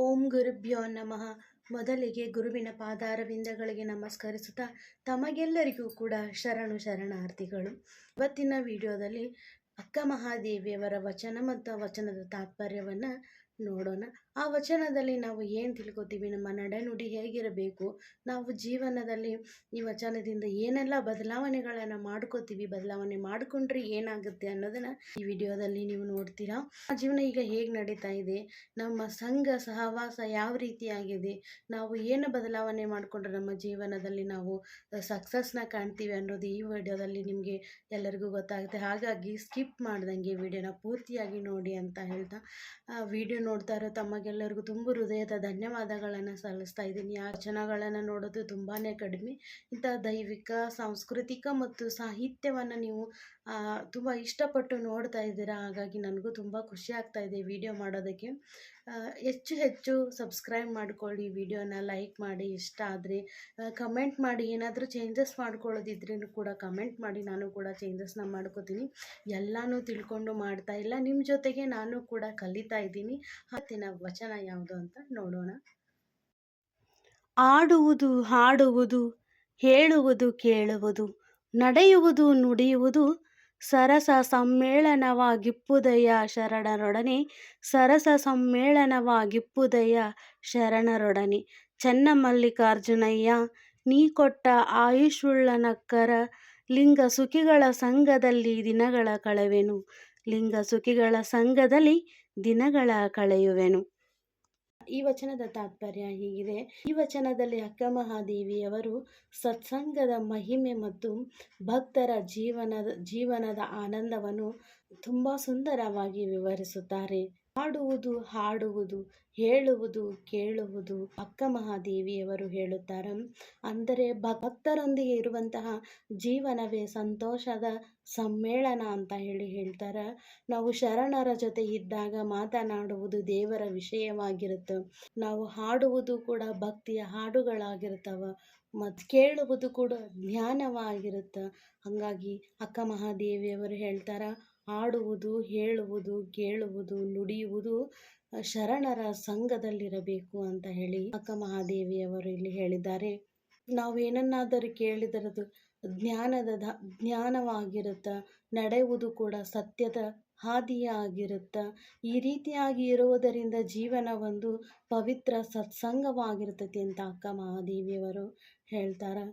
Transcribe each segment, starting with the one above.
ಓಂ ಗುರುಭ್ಯೋ ನಮಃ. ಮೊದಲಿಗೆ ಗುರುವಿನ ಪಾದಾರವಿಂದಗಳಿಗೆ ನಮಸ್ಕರಿಸುತ್ತಾ ತಮಗೆಲ್ಲರಿಗೂ ಕೂಡ ಶರಣಾರ್ಥಿಗಳು. ಇವತ್ತಿನ ವಿಡಿಯೋದಲ್ಲಿ ಅಕ್ಕ ಮಹಾದೇವಿಯವರ ವಚನ ಮತ್ತು ವಚನದ ತಾತ್ಪರ್ಯವನ್ನು ನೋಡೋಣ. ಆ ವಚನದಲ್ಲಿ ನಾವು ಏನು ತಿಳ್ಕೊತೀವಿ, ನಮ್ಮ ನಡೆನುಡಿ ಹೇಗಿರಬೇಕು, ನಾವು ಜೀವನದಲ್ಲಿ ಈ ವಚನದಿಂದ ಏನೆಲ್ಲ ಬದಲಾವಣೆಗಳನ್ನು ಮಾಡ್ಕೋತೀವಿ, ಬದಲಾವಣೆ ಮಾಡಿಕೊಂಡ್ರೆ ಏನಾಗುತ್ತೆ ಅನ್ನೋದನ್ನು ಈ ವಿಡಿಯೋದಲ್ಲಿ ನೀವು ನೋಡ್ತೀರಾ. ಆ ಜೀವನ ಈಗ ಹೇಗೆ ನಡೀತಾ ಇದೆ, ನಮ್ಮ ಸಂಘ ಸಹವಾಸ ಯಾವ ರೀತಿಯಾಗಿದೆ, ನಾವು ಏನು ಬದಲಾವಣೆ ಮಾಡಿಕೊಂಡ್ರೆ ನಮ್ಮ ಜೀವನದಲ್ಲಿ ನಾವು ಸಕ್ಸಸ್ನ ಕಾಣ್ತೀವಿ ಅನ್ನೋದು ಈ ವಿಡಿಯೋದಲ್ಲಿ ನಿಮಗೆ ಎಲ್ಲರಿಗೂ ಗೊತ್ತಾಗುತ್ತೆ. ಹಾಗಾಗಿ ಸ್ಕಿಪ್ ಮಾಡ್ದಂಗೆ ವಿಡಿಯೋನ ಪೂರ್ತಿಯಾಗಿ ನೋಡಿ ಅಂತ ಹೇಳ್ತಾ, ವಿಡಿಯೋ ನೋಡ್ತಾ ಇರೋ ತಮಗೆಲ್ಲರಿಗೂ ತುಂಬ ಹೃದಯದ ಧನ್ಯವಾದಗಳನ್ನು ಸಲ್ಲಿಸ್ತಾ ಇದ್ದೀನಿ. ಆ ವಚನಗಳನ್ನು ನೋಡೋದು ತುಂಬಾ ಕಡಿಮೆ. ಇಂಥ ದೈವಿಕ, ಸಾಂಸ್ಕೃತಿಕ ಮತ್ತು ಸಾಹಿತ್ಯವನ್ನು ನೀವು ತುಂಬ ಇಷ್ಟಪಟ್ಟು ನೋಡ್ತಾ ಇದ್ದೀರಾ. ಹಾಗಾಗಿ ನನಗೂ ತುಂಬ ಖುಷಿ ಆಗ್ತಾ ಇದೆ ವಿಡಿಯೋ ಮಾಡೋದಕ್ಕೆ. ಹೆಚ್ಚು ಸಬ್ಸ್ಕ್ರೈಬ್ ಮಾಡಿಕೊಳ್ಳಿ, ವಿಡಿಯೋನ ಲೈಕ್ ಮಾಡಿ, ಇಷ್ಟ ಆದರೆ ಕಮೆಂಟ್ ಮಾಡಿ. ಏನಾದರೂ ಚೇಂಜಸ್ ಮಾಡ್ಕೊಳ್ಳೋದಿದ್ರೂ ಕೂಡ ಕಮೆಂಟ್ ಮಾಡಿ, ನಾನು ಕೂಡ ಚೇಂಜಸ್ನ ಮಾಡ್ಕೋತೀನಿ. ಎಲ್ಲನೂ ತಿಳ್ಕೊಂಡು ಮಾಡ್ತಾ ಇಲ್ಲ, ನಿಮ್ಮ ಜೊತೆಗೆ ನಾನು ಕೂಡ ಕಲಿತಾ ಇದ್ದೀನಿ. ಇವತ್ತಿನ ವಚನ ಯಾವುದು ಅಂತ ನೋಡೋಣ. ಆಡುವುದು ಹಾಡುವುದು ಹೇಳುವುದು ಕೇಳುವುದು ನಡೆಯುವುದು ನುಡಿಯುವುದು ಸರಸ ಸಮ್ಮೇಳನವಾಗಿಪ್ಪುದಯ್ಯ ಶರಣರೊಡನೆ, ಸರಸ ಸಮ್ಮೇಳನವಾಗಿಪ್ಪುದಯ್ಯ ಶರಣರೊಡನೆ. ಚನ್ನಮಲ್ಲಿಕಾರ್ಜುನಯ್ಯ ನೀ ಕೊಟ್ಟ ಆಯುಷುಳ್ಳನಕ್ಕರ, ಲಿಂಗ ಸುಖಿಗಳ ಸಂಘದಲ್ಲಿ ದಿನಗಳ ಕಳೆವೆನು, ಲಿಂಗ ಸುಖಿಗಳ ಸಂಘದಲ್ಲಿ ದಿನಗಳ ಕಳೆಯುವೆನು. ಈ ವಚನದ ತಾತ್ಪರ್ಯ ಹೀಗಿದೆ. ಈ ವಚನದಲ್ಲಿ ಅಕ್ಕ ಮಹಾದೇವಿಯವರು ಸತ್ಸಂಗದ ಮಹಿಮೆ ಮತ್ತು ಭಕ್ತರ ಜೀವನದ ಆನಂದವನ್ನು ತುಂಬ ಸುಂದರವಾಗಿ ವಿವರಿಸುತ್ತಾರೆ. ಆಡುವುದು ಹಾಡುವುದು ಹೇಳುವುದು ಕೇಳುವುದು ಅಕ್ಕ ಮಹಾದೇವಿಯವರು ಹೇಳುತ್ತಾರೆ. ಅಂದರೆ ಭಕ್ತರೊಂದಿಗೆ ಇರುವಂತಹ ಜೀವನವೇ ಸಂತೋಷದ ಸಮ್ಮೇಳನ ಅಂತ ಹೇಳ್ತಾರೆ. ನಾವು ಶರಣರ ಜೊತೆ ಇದ್ದಾಗ ಮಾತನಾಡುವುದು ದೇವರ ವಿಷಯವಾಗಿರುತ್ತೆ. ನಾವು ಹಾಡುವುದು ಕೂಡ ಭಕ್ತಿಯ ಹಾಡುಗಳಾಗಿರ್ತವೆ ಮತ್ತು ಕೇಳುವುದು ಕೂಡ ಜ್ಞಾನವಾಗಿರುತ್ತೆ. ಹಾಗಾಗಿ ಅಕ್ಕ ಮಹಾದೇವಿಯವರು ಹೇಳ್ತಾರೆ, ಆಡುವುದು ಹೇಳುವುದು ಕೇಳುವುದು ನುಡಿಯುವುದು ಶರಣರ ಸಂಘದಲ್ಲಿರಬೇಕು ಅಂತ ಹೇಳಿ ಅಕ್ಕ ಮಹಾದೇವಿಯವರು ಇಲ್ಲಿ ಹೇಳಿದ್ದಾರೆ. ನಾವು ಏನನ್ನಾದರೂ ಕೇಳಿದರದು ಜ್ಞಾನವಾಗಿರುತ್ತೆ. ನಡೆಯುವುದು ಕೂಡ ಸತ್ಯದ ಹಾದಿಯಾಗಿರುತ್ತೆ. ಈ ರೀತಿಯಾಗಿ ಇರುವುದರಿಂದ ಜೀವನ ಒಂದು ಪವಿತ್ರ ಸತ್ಸಂಗವಾಗಿರ್ತೈತಿ ಅಂತ ಅಕ್ಕ ಮಹಾದೇವಿಯವರು ಹೇಳ್ತಾರೆ.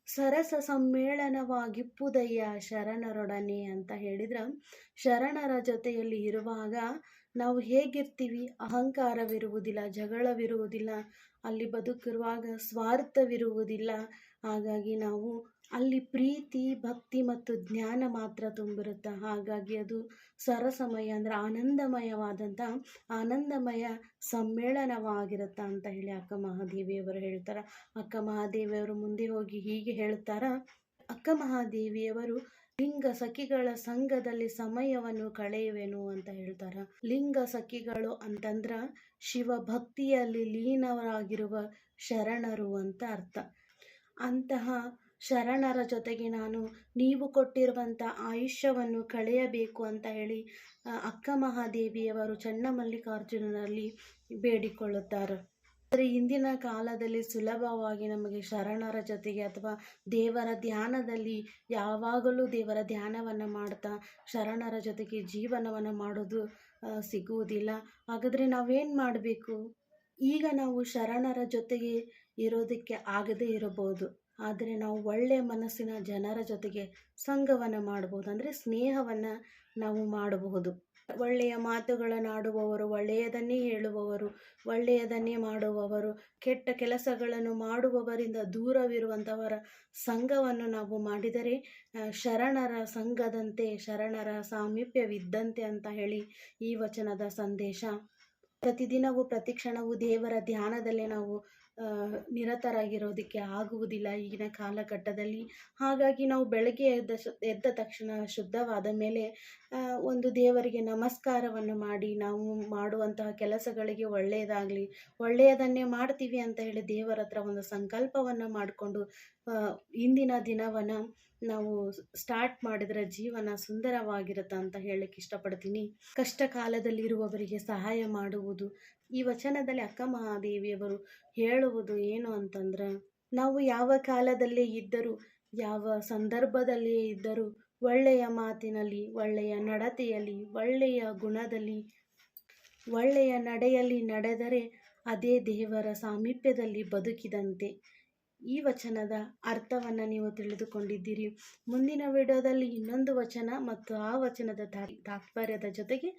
ಸರಸ ಸಮ್ಮೇಳನವಾಗಿಪ್ಪುದಯ್ಯ ಶರಣರೊಡನೆ ಅಂತ ಹೇಳಿದ್ರೆ, ಶರಣರ ಜೊತೆಯಲ್ಲಿ ಇರುವಾಗ ನಾವು ಹೇಗಿರ್ತೀವಿ, ಅಹಂಕಾರವಿರುವುದಿಲ್ಲ, ಜಗಳವಿರುವುದಿಲ್ಲ, ಅಲ್ಲಿ ಬದುಕಿರುವಾಗ ಸ್ವಾರ್ಥವಿರುವುದಿಲ್ಲ. ಹಾಗಾಗಿ ನಾವು ಅಲ್ಲಿ ಪ್ರೀತಿ ಭಕ್ತಿ ಮತ್ತು ಜ್ಞಾನ ಮಾತ್ರ ತುಂಬಿರುತ್ತೆ. ಹಾಗಾಗಿ ಅದು ಸರಸಮಯ ಅಂದರೆ ಆನಂದಮಯ ಸಮ್ಮೇಳನವಾಗಿರುತ್ತೆ ಅಂತ ಹೇಳಿ ಅಕ್ಕ ಮಹಾದೇವಿಯವರು ಹೇಳ್ತಾರೆ. ಅಕ್ಕ ಮಹಾದೇವಿಯವರು ಮುಂದೆ ಹೋಗಿ ಹೀಗೆ ಹೇಳ್ತಾರ. ಅಕ್ಕ ಮಹಾದೇವಿಯವರು ಲಿಂಗ ಸಖಿಗಳ ಸಂಘದಲ್ಲಿ ಸಮಯವನ್ನು ಕಳೆಯುವೆನು ಅಂತ ಹೇಳ್ತಾರ. ಲಿಂಗ ಸಖಿಗಳು ಅಂತಂದ್ರ ಶಿವ ಭಕ್ತಿಯಲ್ಲಿ ಲೀನರಾಗಿರುವ ಶರಣರು ಅಂತ ಅರ್ಥ. ಅಂತಹ ಶರಣರ ಜೊತೆಗೆ ನೀವು ಕೊಟ್ಟಿರುವಂಥ ಆಯುಷ್ಯವನ್ನು ಕಳೆಯಬೇಕು ಅಂತ ಹೇಳಿ ಅಕ್ಕ ಮಹಾದೇವಿಯವರು ಚನ್ನಮಲ್ಲಿಕಾರ್ಜುನನಲ್ಲಿ ಬೇಡಿಕೊಳ್ಳುತ್ತಾರೆ. ಆದರೆ ಇಂದಿನ ಕಾಲದಲ್ಲಿ ಸುಲಭವಾಗಿ ನಮಗೆ ಶರಣರ ಜೊತೆಗೆ ಅಥವಾ ದೇವರ ಧ್ಯಾನದಲ್ಲಿ ಯಾವಾಗಲೂ ದೇವರ ಧ್ಯಾನವನ್ನು ಮಾಡ್ತಾ ಶರಣರ ಜೊತೆಗೆ ಜೀವನವನ್ನು ಮಾಡೋದು ಸಿಗುವುದಿಲ್ಲ. ಹಾಗಾದರೆ ನಾವೇನು ಮಾಡಬೇಕು? ಈಗ ನಾವು ಶರಣರ ಜೊತೆಗೆ ಇರೋದಕ್ಕೆ ಆಗದೇ ಇರಬಹುದು, ಆದರೆ ನಾವು ಒಳ್ಳೆಯ ಮನಸ್ಸಿನ ಜನರ ಜೊತೆಗೆ ಸಂಘವನ್ನು ಮಾಡಬಹುದು. ಅಂದರೆ ಸ್ನೇಹವನ್ನು ನಾವು ಮಾಡಬಹುದು. ಒಳ್ಳೆಯ ಮಾತುಗಳನ್ನಾಡುವವರು, ಒಳ್ಳೆಯದನ್ನೇ ಹೇಳುವವರು, ಒಳ್ಳೆಯದನ್ನೇ ಮಾಡುವವರು, ಕೆಟ್ಟ ಕೆಲಸಗಳನ್ನು ಮಾಡುವವರಿಂದ ದೂರವಿರುವಂಥವರ ಸಂಘವನ್ನು ನಾವು ಮಾಡಿದರೆ ಶರಣರ ಸಂಘದಂತೆ, ಶರಣರ ಸಾಮೀಪ್ಯವಿದ್ದಂತೆ ಅಂತ ಹೇಳಿ ಈ ವಚನದ ಸಂದೇಶ. ಪ್ರತಿದಿನವೂ ಪ್ರತಿಕ್ಷಣವೂ ದೇವರ ಧ್ಯಾನದಲ್ಲೇ ನಾವು ನಿರತರಾಗಿರೋದಕ್ಕೆ ಆಗುವುದಿಲ್ಲ ಈಗಿನ ಕಾಲಘಟ್ಟದಲ್ಲಿ. ಹಾಗಾಗಿ ನಾವು ಬೆಳಗ್ಗೆ ಎದ್ದ ತಕ್ಷಣ ಶುದ್ಧವಾದ ಮೇಲೆ ಒಂದು ದೇವರಿಗೆ ನಮಸ್ಕಾರವನ್ನು ಮಾಡಿ, ನಾವು ಮಾಡುವಂತಹ ಕೆಲಸಗಳಿಗೆ ಒಳ್ಳೆಯದಾಗಲಿ, ಒಳ್ಳೆಯದನ್ನೇ ಮಾಡ್ತೀವಿ ಅಂತ ಹೇಳಿ ದೇವರ ಹತ್ರ ಒಂದು ಸಂಕಲ್ಪವನ್ನು ಮಾಡಿಕೊಂಡು ಇಂದಿನ ದಿನವನ್ನು ನಾವು ಸ್ಟಾರ್ಟ್ ಮಾಡಿದರೆ ಜೀವನ ಸುಂದರವಾಗಿರುತ್ತೆ ಅಂತ ಹೇಳಕ್ಕೆ ಇಷ್ಟಪಡ್ತೀನಿ. ಕಷ್ಟ ಕಾಲದಲ್ಲಿರುವವರಿಗೆ ಸಹಾಯ ಮಾಡುವುದು, ಈ ವಚನದಲ್ಲಿ ಅಕ್ಕ ಮಹಾದೇವಿಯವರು ಹೇಳುವುದು ಏನು ಅಂತಂದ್ರೆ, ನಾವು ಯಾವ ಕಾಲದಲ್ಲೇ ಇದ್ದರೂ, ಯಾವ ಸಂದರ್ಭದಲ್ಲಿಯೇ ಇದ್ದರೂ, ಒಳ್ಳೆಯ ಮಾತಿನಲ್ಲಿ, ಒಳ್ಳೆಯ ನಡತೆಯಲ್ಲಿ, ಒಳ್ಳೆಯ ಗುಣದಲ್ಲಿ, ಒಳ್ಳೆಯ ನಡೆಯಲ್ಲಿ ನಡೆದರೆ ಅದೇ ದೇವರ ಸಾಮೀಪ್ಯದಲ್ಲಿ ಬದುಕಿದಂತೆ. ಈ ವಚನದ ಅರ್ಥವನ್ನು ನೀವು ತಿಳಿದುಕೊಂಡಿದ್ದೀರಿ. ಮುಂದಿನ ವಿಡಿಯೋದಲ್ಲಿ ಇನ್ನೊಂದು ವಚನ ಮತ್ತು ಆ ವಚನದ ತಾತ್ಪರ್ಯದ ಜೊತೆಗೆ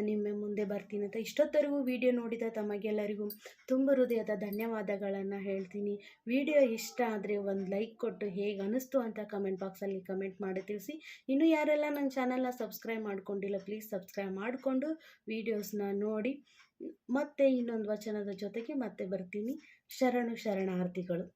ನಿಮ್ಮ ಮುಂದೆ ಬರ್ತೀನಿ ಅಂತ. ಇಷ್ಟೊತ್ತರೆಗೂ ವಿಡಿಯೋ ನೋಡಿದ ತಮಗೆಲ್ಲರಿಗೂ ತುಂಬ ಹೃದಯದ ಧನ್ಯವಾದಗಳನ್ನು ಹೇಳ್ತೀನಿ. ವಿಡಿಯೋ ಇಷ್ಟ ಆದರೆ ಒಂದು ಲೈಕ್ ಕೊಟ್ಟು ಹೇಗೆ ಅನ್ನಿಸ್ತು ಅಂತ ಕಮೆಂಟ್ ಬಾಕ್ಸಲ್ಲಿ ಕಮೆಂಟ್ ಮಾಡಿ ತಿಳಿಸಿ. ಇನ್ನು ಯಾರೆಲ್ಲ ನನ್ನ ಚಾನಲ್ನ ಸಬ್ಸ್ಕ್ರೈಬ್ ಮಾಡ್ಕೊಂಡಿಲ್ಲ, ಪ್ಲೀಸ್ ಸಬ್ಸ್ಕ್ರೈಬ್ ಮಾಡಿಕೊಂಡು ವಿಡಿಯೋಸ್ನ ನೋಡಿ. ಮತ್ತೆ ಇನ್ನೊಂದು ವಚನದ ಜೊತೆಗೆ ಮತ್ತೆ ಬರ್ತೀನಿ. ಶರಣು ಶರಣಾರ್ಥಿಗಳು.